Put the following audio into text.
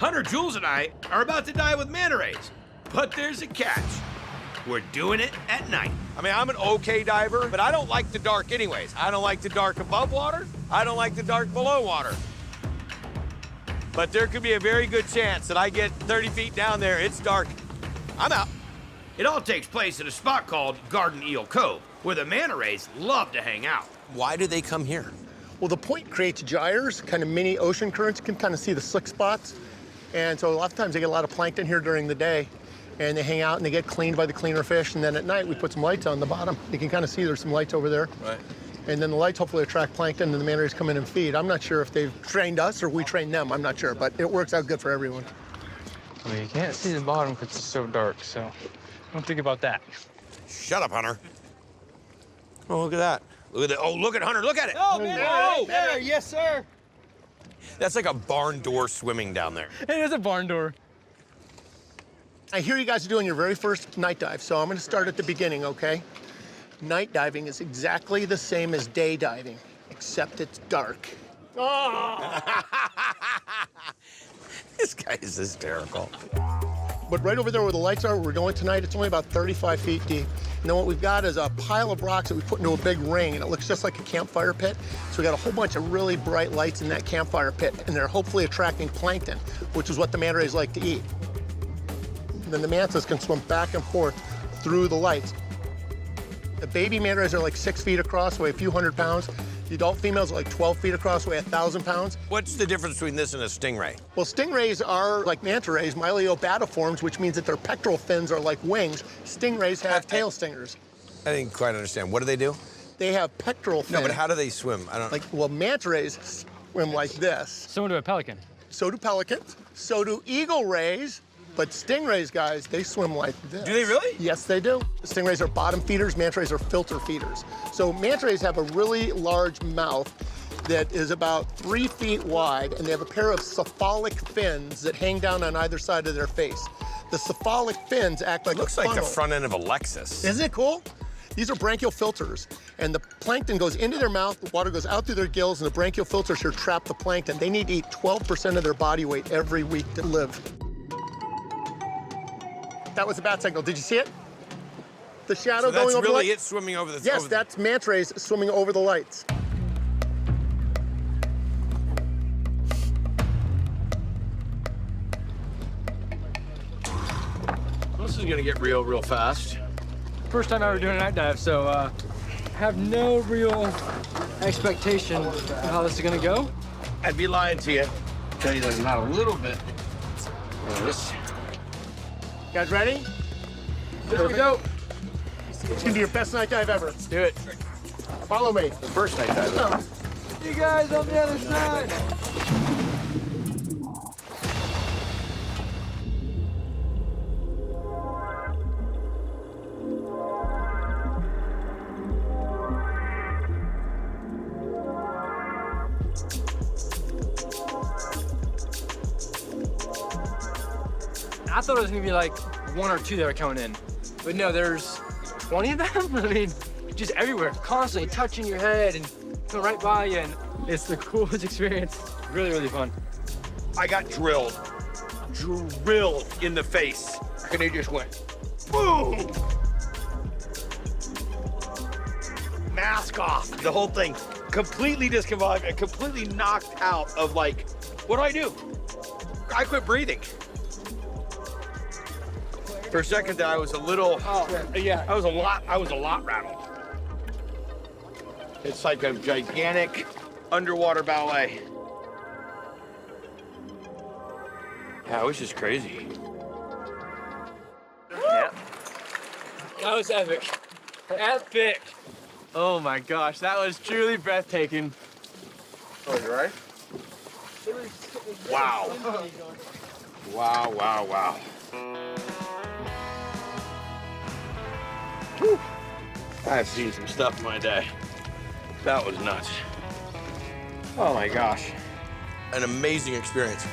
Hunter, Jules, and I are about to dive with manta rays. But there's a catch. We're doing it at night. I mean, I'm an okay diver, but I don't like the dark anyways. I don't like the dark above water. I don't like the dark below water. But there could be a very good chance that I get 30 feet down there, it's dark. I'm out. It all takes place at a spot called Garden Eel Cove, where the manta rays love to hang out. Why do they come here? Well, the point creates gyres, kind of mini ocean currents. You can kind of see the slick spots. And so a lot of times they get a lot of plankton here during the day, and they hang out and they get cleaned by the cleaner fish. And then at night, we put some lights on the bottom. You can kind of see there's some lights over there. Right. And then the lights hopefully attract plankton, and the manta rays come in and feed. I'm not sure if they've trained us or we trained them. I'm not sure, but it works out good for everyone. Well, you can't see the bottom because it's so dark, so don't think about that. Shut up, Hunter. Oh, look at that. Look at that. Oh, look at Hunter. Look at it. Oh, man, right there. Yes, sir. That's like a barn door swimming down there. It is a barn door. I hear you guys are doing your very first night dive, so I'm going to start at the beginning, okay? Night diving is exactly the same as day diving, except it's dark. Oh! This guy is hysterical. But right over there where the lights are, where we're going tonight, it's only about 35 feet deep. And then what we've got is a pile of rocks that we put into a big ring, and it looks just like a campfire pit. So we got a whole bunch of really bright lights in that campfire pit, and they're hopefully attracting plankton, which is what the manta rays like to eat. And then the mantas can swim back and forth through the lights. The baby manta rays are like 6 feet across, weigh a few hundred pounds. The adult females are like 12 feet across, weigh 1,000 pounds. What's the difference between this and a stingray? Well, stingrays are like manta rays, myliobatiforms, which means that their pectoral fins are like wings. Stingrays have tail stingers. I didn't quite understand. What do they do? They have pectoral fins. No, but how do they swim? I don't... Like, well, manta rays swim like this. So do a pelican. So do pelicans. So do eagle rays. But stingrays, guys, they swim like this. Do they really? Yes, they do. Stingrays are bottom feeders, manta rays are filter feeders. So manta rays have a really large mouth that is about 3 feet wide, and they have a pair of cephalic fins that hang down on either side of their face. The cephalic fins act like Looks a like funnel. the front end of a Lexus. Isn't it cool? These are branchial filters, and the plankton goes into their mouth, the water goes out through their gills, and the branchial filters here trap the plankton. They need to eat 12% of their body weight every week to live. That was a bat signal. Did you see it? The shadow So going that's over the really light? it swimming over the... Yes, over the- that's manta rays swimming over the lights. This is gonna get real fast. First time ever doing a night dive, so have no real expectation of how this is gonna go. I'd be lying to you. Tell you there's not a little bit. This. You guys ready? Here we go. It's gonna be your best night dive ever. Let's do it. Follow me. The first night dive. See you guys on the other side. I thought it was gonna be like one or two that were coming in, but no, there's 20 of them. I mean, just everywhere, constantly touching your head and going right by you, and it's the coolest experience. Really, really fun. I got drilled in the face, and it just went boom. Mask off. The whole thing completely discombobulated and completely knocked out of like, what do I do? I quit breathing. For a second there, I was a little, I was a lot rattled. It's like a gigantic underwater ballet. Yeah, it was just crazy. Yeah. That was epic. Epic. Oh my gosh, that was truly breathtaking. Oh, you right? Wow. Wow, wow, wow. Whew. I've seen some stuff in my day. That was nuts. Oh my gosh. An amazing experience.